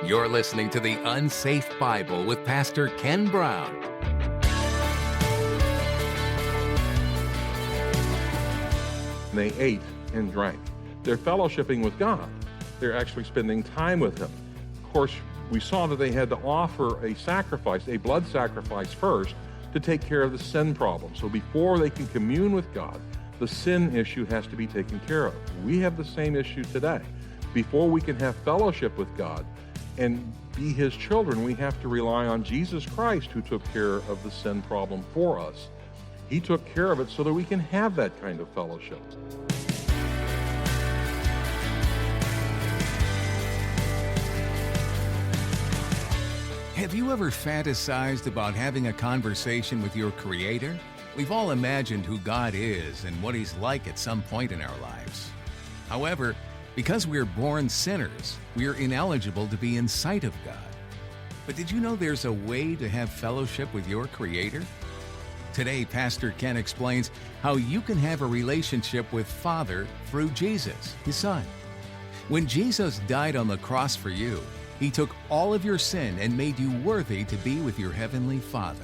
You're listening to The Unsafe Bible with Pastor Ken Brown. They ate and drank. They're fellowshipping with God. They're actually spending time with Him. Of course, we saw that they had to offer a sacrifice, a blood sacrifice first, to take care of the sin problem. So before they can commune with God, the sin issue has to be taken care of. We have the same issue today. Before we can have fellowship with God and be His children, we have to rely on Jesus Christ, who took care of the sin problem for us. He took care of it so that we can have that kind of fellowship. Have you ever fantasized about having a conversation with your Creator? We've all imagined who God is and what He's like at some point in our lives. However, because we're born sinners, we're ineligible to be in sight of God. But did you know there's a way to have fellowship with your Creator? Today, Pastor Ken explains how you can have a relationship with Father through Jesus, His Son. When Jesus died on the cross for you, He took all of your sin and made you worthy to be with your Heavenly Father.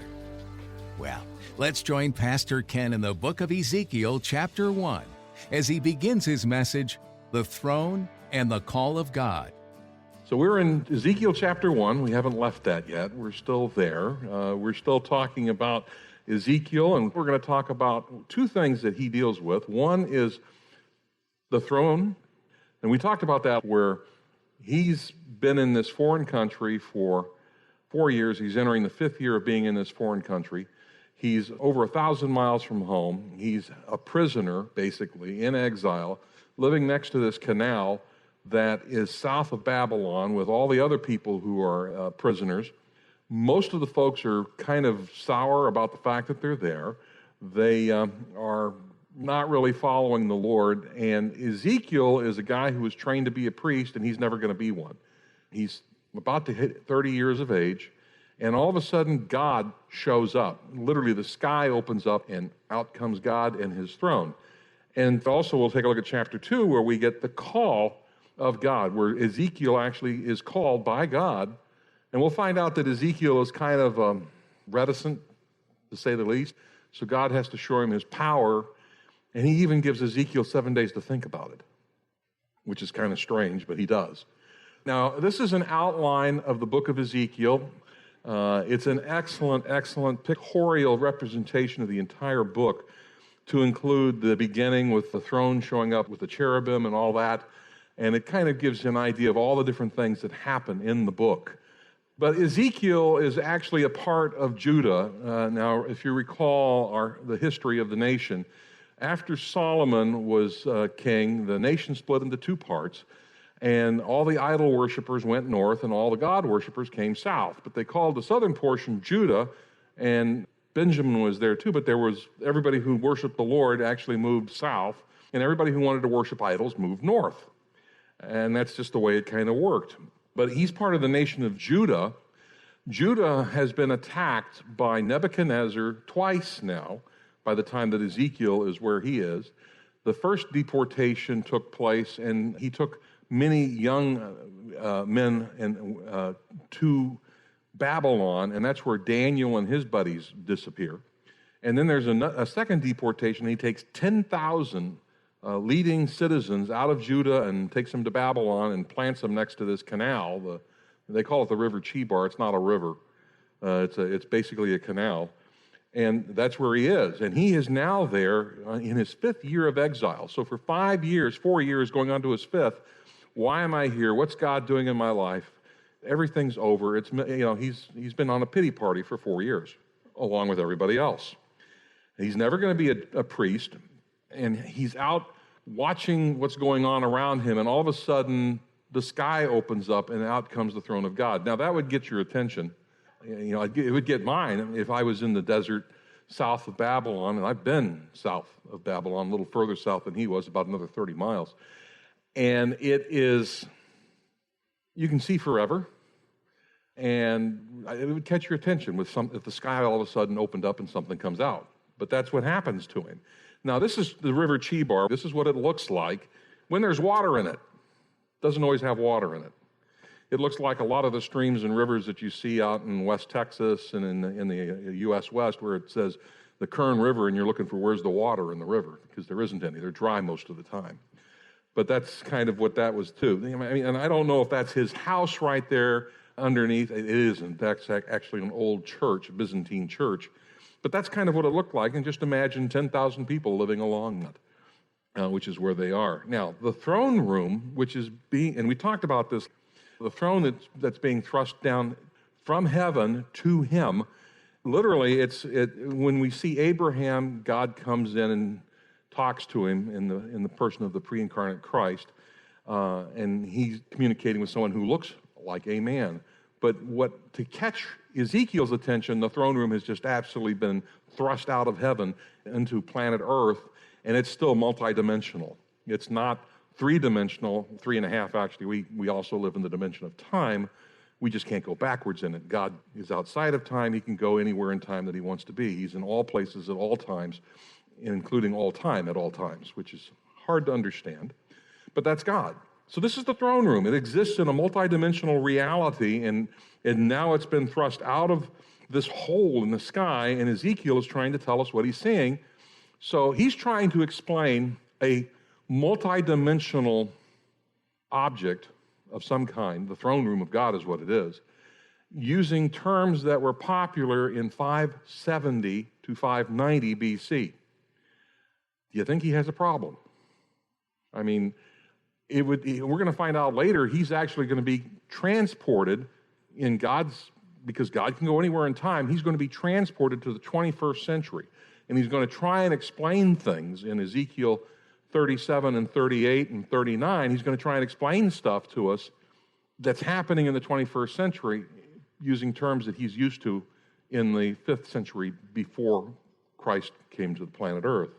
Well, let's join Pastor Ken in the book of Ezekiel, chapter 1, as he begins his message, The Throne and the Call of God. So we're in Ezekiel chapter 1. We haven't left that yet. We're still there. We're still talking about Ezekiel, and we're going to talk about two things that he deals with. One is the throne, and we talked about that where he's been in this foreign country for 4 years. He's entering the fifth year of being in this foreign country. He's over 1,000 miles from home. He's a prisoner, basically, in exile, living next to this canal that is south of Babylon with all the other people who are prisoners. Most of the folks are kind of sour about the fact that they're there. They are not really following the Lord. And Ezekiel is a guy who was trained to be a priest, and he's never going to be one. He's about to hit 30 years of age, and all of a sudden God shows up. Literally, the sky opens up, and out comes God and His throne. And also, we'll take a look at chapter 2, where we get the call of God, where Ezekiel actually is called by God. And we'll find out that Ezekiel is kind of reticent, to say the least. So God has to show him His power. And He even gives Ezekiel 7 days to think about it, which is kind of strange, but He does. Now, this is an outline of the book of Ezekiel. It's an excellent pictorial representation of the entire book, to include the beginning with the throne showing up with the cherubim and all that. And it kind of gives you an idea of all the different things that happen in the book. But Ezekiel is actually a part of Judah. Now, if you recall the history of the nation, after Solomon was king, the nation split into two parts, and all the idol worshipers went north, and all the God worshipers came south. But they called the southern portion Judah, and Benjamin was there too, but there was everybody who worshiped the Lord actually moved south, and everybody who wanted to worship idols moved north. And that's just the way it kind of worked. But he's part of the nation of Judah. Judah has been attacked by Nebuchadnezzar twice now, by the time that Ezekiel is where he is. The first deportation took place, and he took many young men to Babylon, and that's where Daniel and his buddies disappear. And then there's a second deportation. He takes 10,000 leading citizens out of Judah and takes them to Babylon and plants them next to this canal. They call it the River Chebar. It's not a river. It's basically a canal. And that's where he is. And he is now there in his fifth year of exile. So for 4 years, going on to his fifth, why am I here? What's God doing in my life? Everything's over. He's been on a pity party for 4 years, along with everybody else. He's never going to be a priest, and he's out watching what's going on around him, and all of a sudden, the sky opens up, and out comes the throne of God. Now, that would get your attention. It would get mine if I was in the desert south of Babylon, and I've been south of Babylon, a little further south than he was, about another 30 miles. And you can see forever, and it would catch your attention if the sky all of a sudden opened up and something comes out. But that's what happens to him. Now, this is the River Chebar. This is what it looks like when there's water in it. It doesn't always have water in it. It looks like a lot of the streams and rivers that you see out in West Texas and in the U.S. West, where it says the Kern River, and you're looking for where's the water in the river, because there isn't any. They're dry most of the time. But that's kind of what that was too. I mean, and I don't know if that's his house right there underneath. It isn't. That's actually an old church, a Byzantine church. But that's kind of what it looked like, and just imagine 10,000 people living along that, which is where they are. Now, the throne room, which is being, and we talked about this, the throne that's being thrust down from heaven to him. Literally, when we see Abraham, God comes in and talks to him in the person of the pre-incarnate Christ, and he's communicating with someone who looks like a man. But to catch Ezekiel's attention, the throne room has just absolutely been thrust out of heaven into planet Earth, and it's still multidimensional. It's not three-dimensional, 3.5 actually. We also live in the dimension of time. We just can't go backwards in it. God is outside of time. He can go anywhere in time that he wants to be. He's in all places at all times, including all time at all times, which is hard to understand. But that's God. So this is the throne room. It exists in a multidimensional reality, and now it's been thrust out of this hole in the sky, and Ezekiel is trying to tell us what he's seeing. So he's trying to explain a multidimensional object of some kind, the throne room of God is what it is, using terms that were popular in 570 to 590 BC. Do you think he has a problem? I mean, we're going to find out later he's actually going to be transported because God can go anywhere in time, he's going to be transported to the 21st century. And he's going to try and explain things in Ezekiel 37 and 38 and 39, he's going to try and explain stuff to us that's happening in the 21st century using terms that he's used to in the 5th century before Christ came to the planet Earth.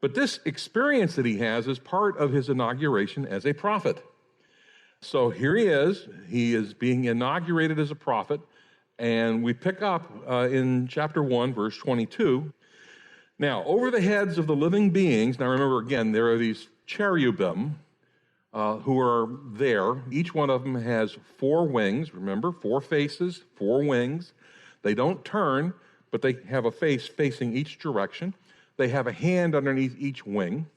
But this experience that he has is part of his inauguration as a prophet. So here he is being inaugurated as a prophet, and we pick up in chapter 1, verse 22. Now, over the heads of the living beings, now remember again, there are these cherubim who are there. Each one of them has 4 wings, remember, 4 faces, 4 wings. They don't turn, but they have a face facing each direction. They have a hand underneath each wing.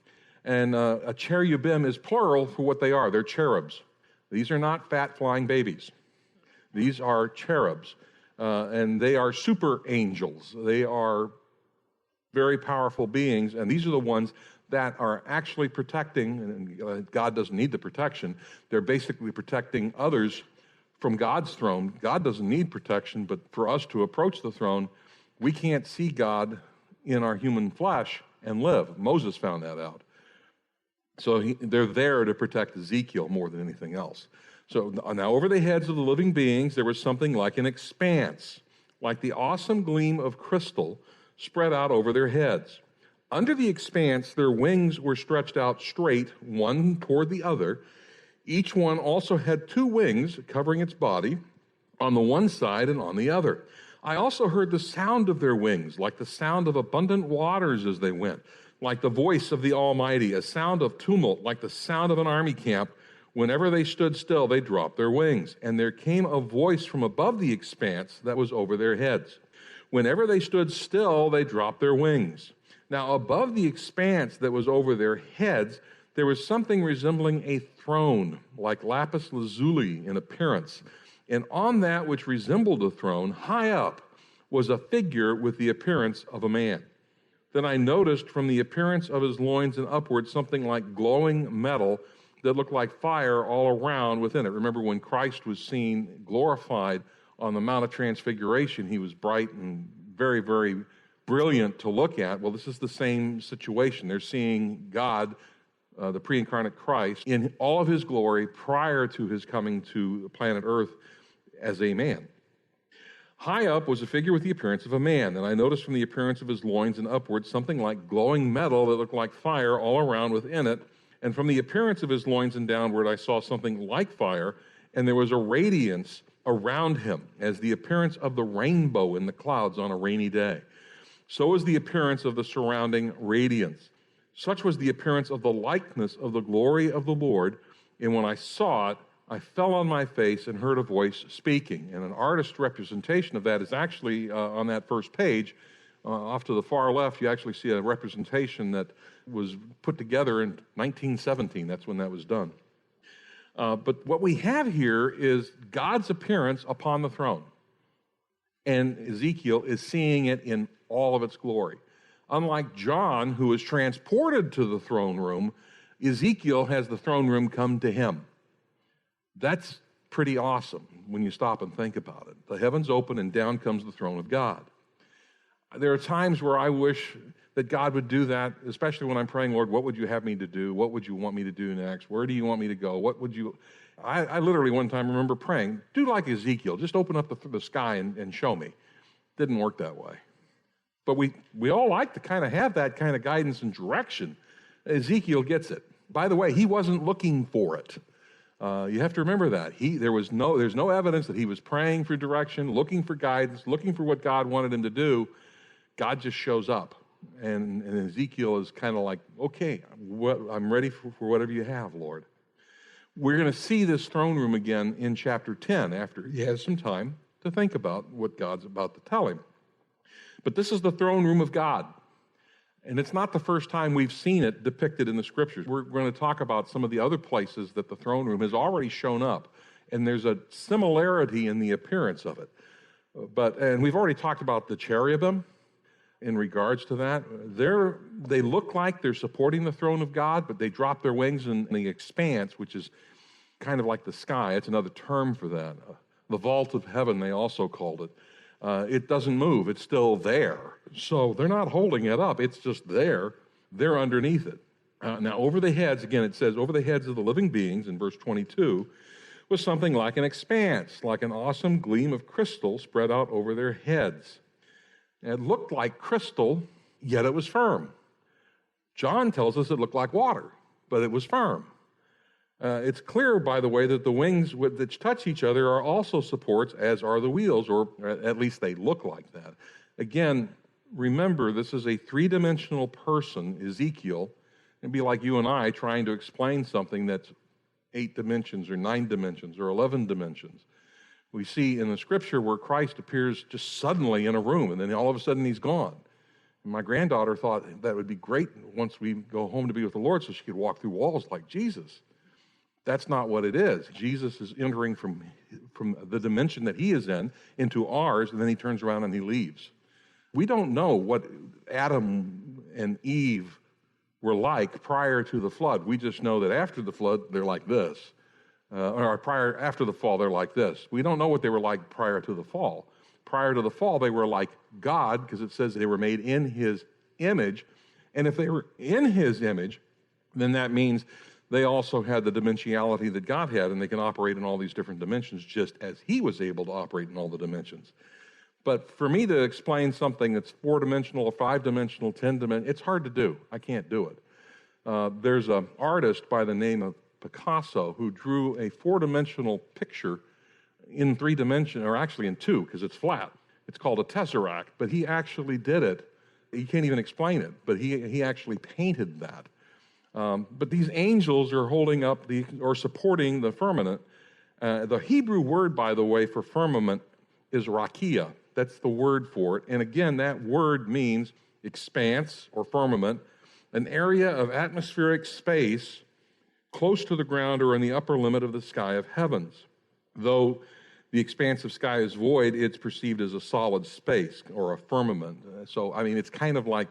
And a cherubim is plural for what they are. They're cherubs. These are not fat flying babies. These are cherubs. And they are super angels. They are very powerful beings, and these are the ones that are actually protecting, and God doesn't need the protection. They're basically protecting others from God's throne. God doesn't need protection, but for us to approach the throne, we can't see God in our human flesh and live. Moses found that out. So they're there to protect Ezekiel more than anything else. So now over the heads of the living beings, there was something like an expanse, like the awesome gleam of crystal spread out over their heads. Under the expanse, their wings were stretched out straight, one toward the other. Each one also had 2 wings covering its body on the one side and on the other. I also heard the sound of their wings, like the sound of abundant waters as they went, like the voice of the Almighty, a sound of tumult, like the sound of an army camp. Whenever they stood still, they dropped their wings, and there came a voice from above the expanse that was over their heads. Whenever they stood still, they dropped their wings. Now, above the expanse that was over their heads, there was something resembling a throne, like lapis lazuli in appearance. And on that which resembled a throne, high up, was a figure with the appearance of a man. Then I noticed from the appearance of his loins and upward something like glowing metal that looked like fire all around within it. Remember when Christ was seen glorified on the Mount of Transfiguration, he was bright and very, very brilliant to look at. Well, this is the same situation. They're seeing God, the pre-incarnate Christ, in all of his glory prior to his coming to planet Earth as a man. High up was a figure with the appearance of a man, and I noticed from the appearance of his loins and upward something like glowing metal that looked like fire all around within it. And from the appearance of his loins and downward, I saw something like fire, and there was a radiance around him as the appearance of the rainbow in the clouds on a rainy day. So was the appearance of the surrounding radiance. Such was the appearance of the likeness of the glory of the Lord, and when I saw it, I fell on my face and heard a voice speaking. And an artist representation of that is actually on that first page. Off to the far left, you actually see a representation that was put together in 1917. That's when that was done. But what we have here is God's appearance upon the throne. And Ezekiel is seeing it in all of its glory. Unlike John, who is transported to the throne room, Ezekiel has the throne room come to him. That's pretty awesome when you stop and think about it. The heavens open and down comes the throne of God. There are times where I wish that God would do that, especially when I'm praying, Lord, what would you have me to do? What would you want me to do next? Where do you want me to go? What would you... I literally one time remember praying, do like Ezekiel, just open up the sky and show me. Didn't work that way. But we all like to kind of have that kind of guidance and direction. Ezekiel gets it. By the way, he wasn't looking for it. You have to remember that. There's no evidence that he was praying for direction, looking for guidance, looking for what God wanted him to do. God just shows up. And Ezekiel is kind of like, okay, I'm ready for whatever you have, Lord. We're going to see this throne room again in chapter 10 after he has some time to think about what God's about to tell him. But this is the throne room of God. And it's not the first time we've seen it depicted in the scriptures. We're going to talk about some of the other places that the throne room has already shown up. And there's a similarity in the appearance of it. And we've already talked about the cherubim in regards to that. They look like they're supporting the throne of God, but they drop their wings in the expanse, which is kind of like the sky. It's another term for that. The vault of heaven, they also called it. It doesn't move. It's still there. So they're not holding it up. It's just there. They're underneath it. Now, over the heads, again, it says, over the heads of the living beings, in verse 22, was something like an expanse, like an awesome gleam of crystal spread out over their heads. It looked like crystal, yet it was firm. John tells us it looked like water, but it was firm. It's clear, by the way, that the wings that touch each other are also supports, as are the wheels, or at least they look like that. Again, remember, this is a three-dimensional person, Ezekiel. It'd be like you and I trying to explain something that's 8 dimensions or 9 dimensions or 11 dimensions. We see in the scripture where Christ appears just suddenly in a room, and then all of a sudden he's gone. And my granddaughter thought that would be great once we go home to be with the Lord so she could walk through walls like Jesus. That's not what it is. Jesus is entering from the dimension that he is in into ours, and then he turns around and he leaves. We don't know what Adam and Eve were like prior to the flood. We just know that after the flood, they're like this. After the fall, they're like this. We don't know what they were like prior to the fall. Prior to the fall, they were like God, because it says they were made in his image. And if they were in his image, then that means they also had the dimensionality that God had, and they can operate in all these different dimensions just as he was able to operate in all the dimensions. But for me to explain something that's 4-dimensional or 5-dimensional, 10-dimensional, it's hard to do. I can't do it. There's an artist by the name of Picasso who drew a 4-dimensional picture in 3 dimensions, or actually in 2, because it's flat. It's called a tesseract, but he actually did it. He can't even explain it, but he actually painted that. But these angels are holding up or supporting the firmament. The Hebrew word, by the way, for firmament is rakia. That's the word for it. And again, that word means expanse or firmament, an area of atmospheric space close to the ground or in the upper limit of the sky of heavens. Though the expanse of sky is void, it's perceived as a solid space or a firmament. So, I mean, it's kind of like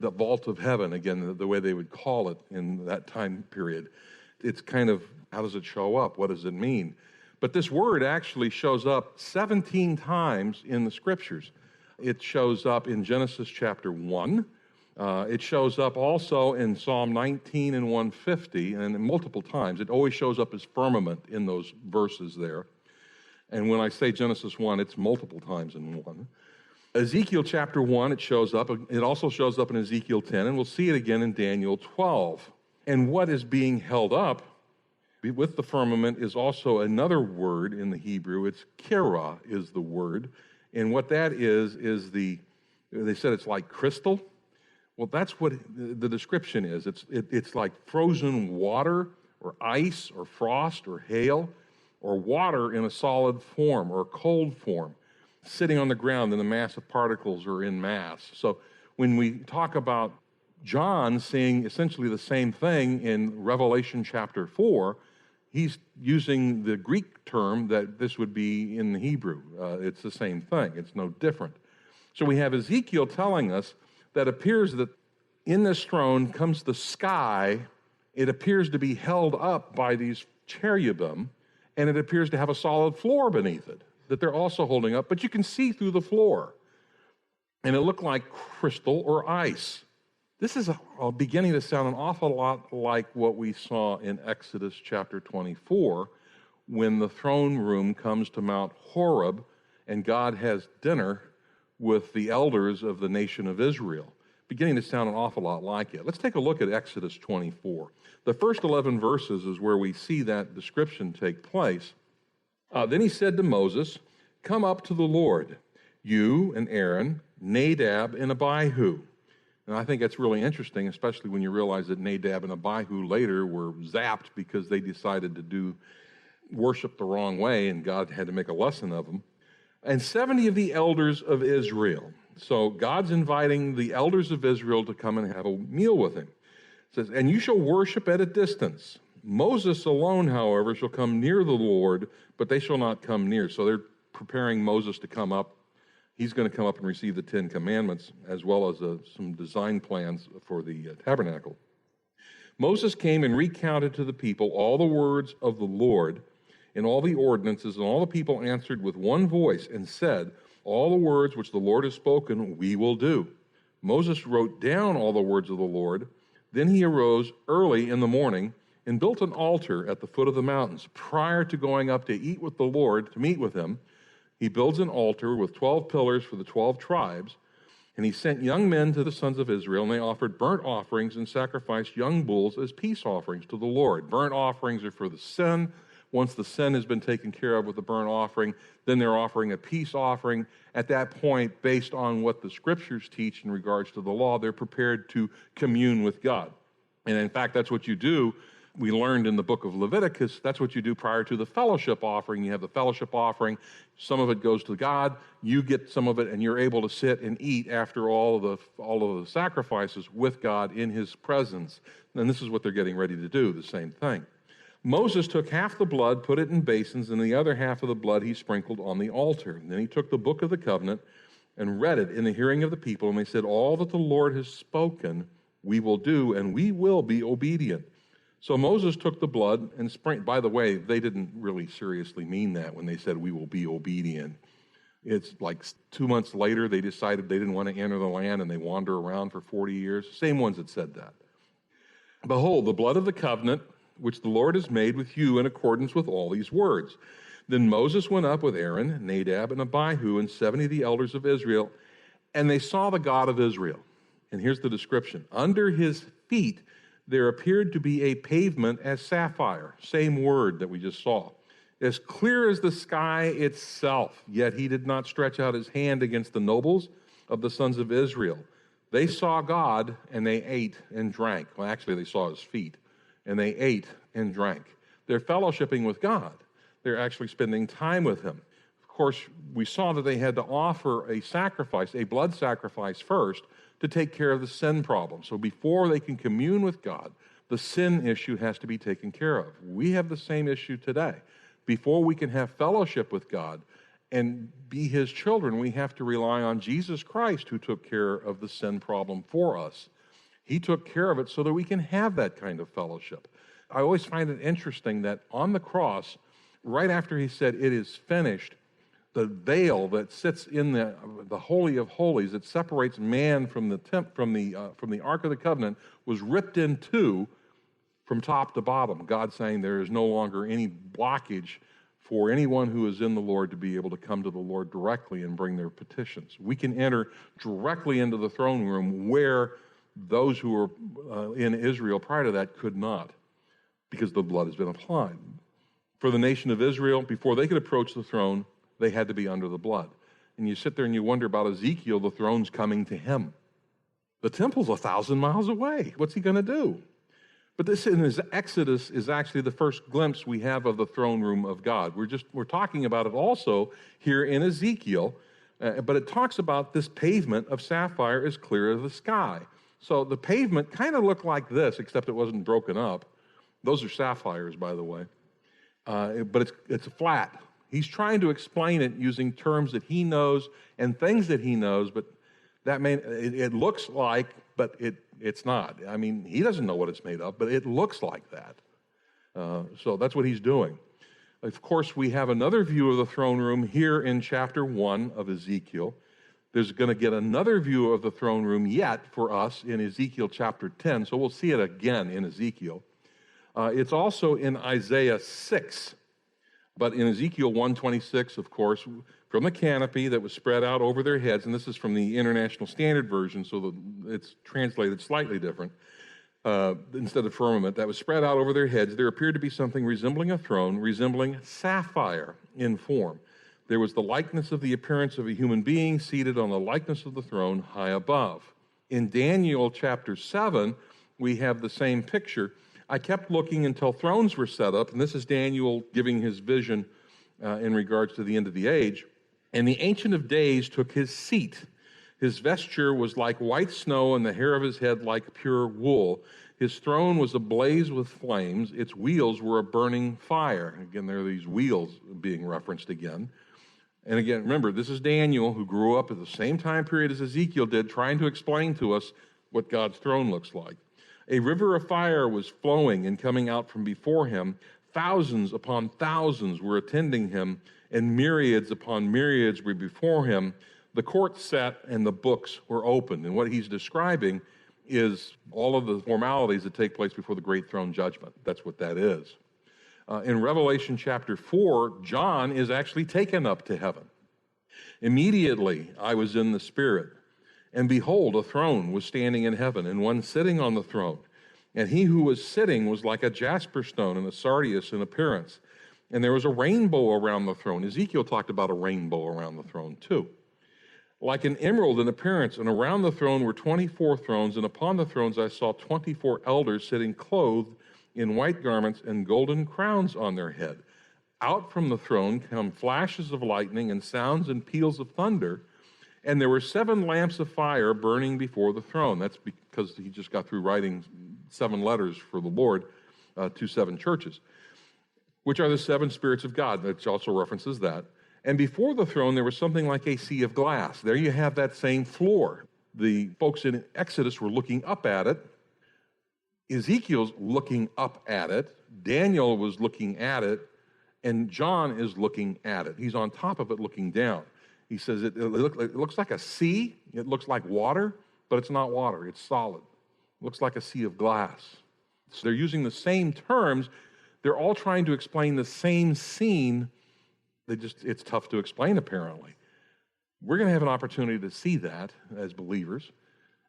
the vault of heaven, again, the way they would call it in that time period. It's kind of, how does it show up? What does it mean? But this word actually shows up 17 times in the scriptures. It shows up in Genesis chapter 1. It shows up also in Psalm 19 and 150, and multiple times. It always shows up as firmament in those verses there. And when I say Genesis 1, it's multiple times in 1. Ezekiel chapter 1, it shows up. It also shows up in Ezekiel 10, and we'll see it again in Daniel 12. And what is being held up with the firmament is also another word in the Hebrew. It's kira is the word. And what that is they said it's like crystal. Well, that's what the description is. It's like frozen water or ice or frost or hail or water in a solid form or cold form, sitting on the ground in a mass of particles or in mass. So when we talk about John seeing essentially the same thing in Revelation chapter 4, he's using the Greek term that this would be in the Hebrew. It's the same thing. It's no different. So we have Ezekiel telling us that appears that in this throne comes the sky. It appears to be held up by these cherubim, and it appears to have a solid floor beneath it that they're also holding up, but you can see through the floor. And it looked like crystal or ice. This is beginning to sound an awful lot like what we saw in Exodus chapter 24 when the throne room comes to Mount Horeb and God has dinner with the elders of the nation of Israel. Beginning to sound an awful lot like it. Let's take a look at Exodus 24. The first 11 verses is where we see that description take place. Then he said to Moses, "Come up to the Lord, you and Aaron, Nadab and Abihu." And I think that's really interesting, especially when you realize that Nadab and Abihu later were zapped because they decided to do worship the wrong way, and God had to make a lesson of them. And 70 of the elders of Israel. So God's inviting the elders of Israel to come and have a meal with him. It says, "And you shall worship at a distance. Moses alone, however, shall come near the Lord, but they shall not come near." So they're preparing Moses to come up. He's going to come up and receive the 10 Commandments, as well as some design plans for the tabernacle. Moses came and recounted to the people all the words of the Lord and all the ordinances, and all the people answered with one voice and said, "All the words which the Lord has spoken, we will do." Moses wrote down all the words of the Lord. Then he arose early in the morning and built an altar at the foot of the mountains. Prior to going up to eat with the Lord, to meet with him, he builds an altar with 12 pillars for the 12 tribes, and he sent young men to the sons of Israel, and they offered burnt offerings and sacrificed young bulls as peace offerings to the Lord. Burnt offerings are for the sin. Once the sin has been taken care of with the burnt offering, then they're offering a peace offering. At that point, based on what the scriptures teach in regards to the law, they're prepared to commune with God. And in fact, that's what you do. We learned in the book of Leviticus, that's what you do prior to the fellowship offering. You have the fellowship offering. Some of it goes to God. You get some of it, and you're able to sit and eat after all of the sacrifices with God in his presence. And this is what they're getting ready to do, the same thing. Moses took half the blood, put it in basins, and the other half of the blood he sprinkled on the altar. And then he took the book of the covenant and read it in the hearing of the people, and they said, "All that the Lord has spoken, we will do, and we will be obedient." So Moses took the blood and sprinkled. By the way, they didn't really seriously mean that when they said, "We will be obedient." It's like 2 months later, they decided they didn't want to enter the land, and they wander around for 40 years. Same ones that said that. "Behold, the blood of the covenant, which the Lord has made with you in accordance with all these words." Then Moses went up with Aaron, Nadab, and Abihu, and 70 of the elders of Israel, and they saw the God of Israel. And here's the description. "Under his feet there appeared to be a pavement as sapphire," same word that we just saw, "as clear as the sky itself. Yet he did not stretch out his hand against the nobles of the sons of Israel. They saw God, and they ate and drank." Well, actually, they saw his feet, and they ate and drank. They're fellowshipping with God. They're actually spending time with him. Of course, we saw that they had to offer a sacrifice, a blood sacrifice first, to take care of the sin problem. So before they can commune with God, the sin issue has to be taken care of. We have the same issue today. Before we can have fellowship with God and be his children, we have to rely on Jesus Christ, who took care of the sin problem for us. He took care of it so that we can have that kind of fellowship. I always find it interesting that on the cross, right after he said, "It is finished," the veil that sits in the Holy of Holies that separates man from the Ark of the Covenant was ripped in two from top to bottom. God saying there is no longer any blockage for anyone who is in the Lord to be able to come to the Lord directly and bring their petitions. We can enter directly into the throne room where those who were in Israel prior to that could not, because the blood has been applied. For the nation of Israel, before they could approach the throne, they had to be under the blood. And you sit there and you wonder about Ezekiel, the throne's coming to him. The temple's 1,000 miles away. What's he going to do? But this in Exodus is actually the first glimpse we have of the throne room of God. We're talking about it also here in Ezekiel, but it talks about this pavement of sapphire as clear as the sky. So the pavement kind of looked like this, except it wasn't broken up. Those are sapphires, by the way. But it's flat. He's trying to explain it using terms that he knows and things that he knows, but it looks like, but it's not. I mean, he doesn't know what it's made of, but it looks like that. So that's what he's doing. Of course, we have another view of the throne room here in chapter 1 of Ezekiel. There's going to get another view of the throne room yet for us in Ezekiel chapter 10, so we'll see it again in Ezekiel. It's also in Isaiah 6, but in Ezekiel 1:26, of course, from the canopy that was spread out over their heads, and this is from the International Standard Version, so it's translated slightly different. Instead of firmament, that was spread out over their heads, there appeared to be something resembling a throne, resembling sapphire in form. There was the likeness of the appearance of a human being seated on the likeness of the throne high above. In Daniel chapter 7, we have the same picture. I kept looking until thrones were set up, and this is Daniel giving his vision in regards to the end of the age. And the Ancient of Days took his seat. His vesture was like white snow, and the hair of his head like pure wool. His throne was ablaze with flames. Its wheels were a burning fire. Again, there are these wheels being referenced again. And again, remember, this is Daniel, who grew up at the same time period as Ezekiel did, trying to explain to us what God's throne looks like. A river of fire was flowing and coming out from before him. Thousands upon thousands were attending him, and myriads upon myriads were before him. The court sat, and the books were opened. And what he's describing is all of the formalities that take place before the great throne judgment. That's what that is. In Revelation chapter 4, John is actually taken up to heaven. Immediately I was in the Spirit, and behold, a throne was standing in heaven, and one sitting on the throne. And he who was sitting was like a jasper stone and a sardius in appearance. And there was a rainbow around the throne. Ezekiel talked about a rainbow around the throne too. Like an emerald in appearance, and around the throne were 24 thrones, and upon the thrones I saw 24 elders sitting clothed in white garments and golden crowns on their head. Out from the throne come flashes of lightning and sounds and peals of thunder. And there were 7 lamps of fire burning before the throne. That's because he just got through writing 7 letters for the Lord to 7 churches, which are the 7 spirits of God. That also references that. And before the throne, there was something like a sea of glass. There you have that same floor. The folks in Exodus were looking up at it. Ezekiel's looking up at it. Daniel was looking at it. And John is looking at it. He's on top of it looking down. He says it looks like a sea. It looks like water, but it's not water. It's solid. It looks like a sea of glass. So they're using the same terms. They're all trying to explain the same scene. It's tough to explain, apparently. We're going to have an opportunity to see that as believers.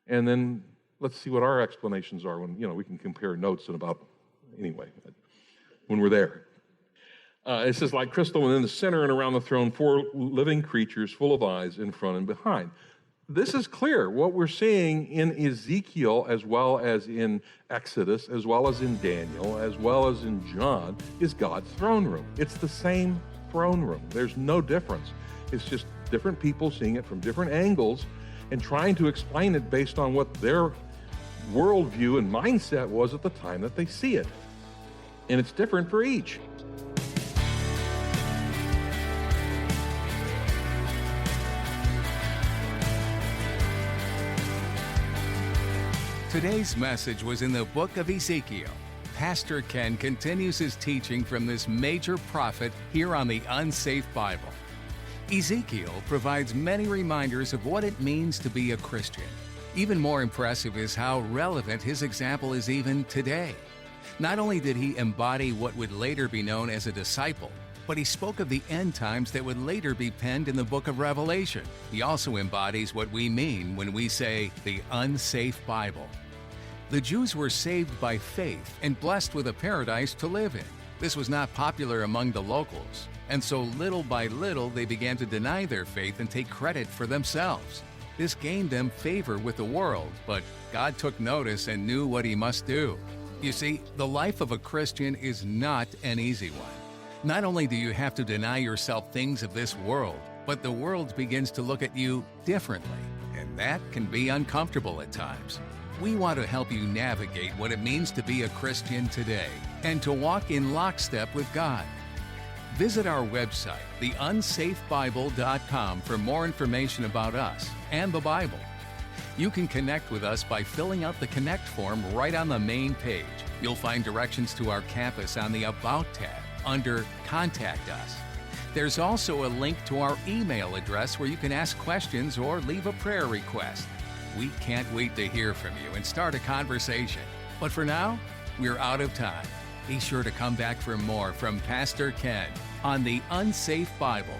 And then let's see what our explanations are when, we can compare notes when we're there. It says, like crystal, and in the center and around the throne, 4 living creatures full of eyes in front and behind. This is clear. What we're seeing in Ezekiel, as well as in Exodus, as well as in Daniel, as well as in John, is God's throne room. It's the same throne room. There's no difference. It's just different people seeing it from different angles and trying to explain it based on what their worldview and mindset was at the time that they see it. And it's different for each. Today's message was in the book of Ezekiel. Pastor Ken continues his teaching from this major prophet here on the Unsafe Bible. Ezekiel provides many reminders of what it means to be a Christian. Even more impressive is how relevant his example is even today. Not only did he embody what would later be known as a disciple, but he spoke of the end times that would later be penned in the book of Revelation. He also embodies what we mean when we say the Unsafe Bible. The Jews were saved by faith and blessed with a paradise to live in. This was not popular among the locals, and so little by little they began to deny their faith and take credit for themselves. This gained them favor with the world, but God took notice and knew what he must do. You see, the life of a Christian is not an easy one. Not only do you have to deny yourself things of this world, but the world begins to look at you differently, and that can be uncomfortable at times. We want to help you navigate what it means to be a Christian today and to walk in lockstep with God. Visit our website, theunsafebible.com, for more information about us and the Bible. You can connect with us by filling out the Connect form right on the main page. You'll find directions to our campus on the About tab under Contact Us. There's also a link to our email address where you can ask questions or leave a prayer request. We can't wait to hear from you and start a conversation. But for now, we're out of time. Be sure to come back for more from Pastor Ken on the Unsafe Bible.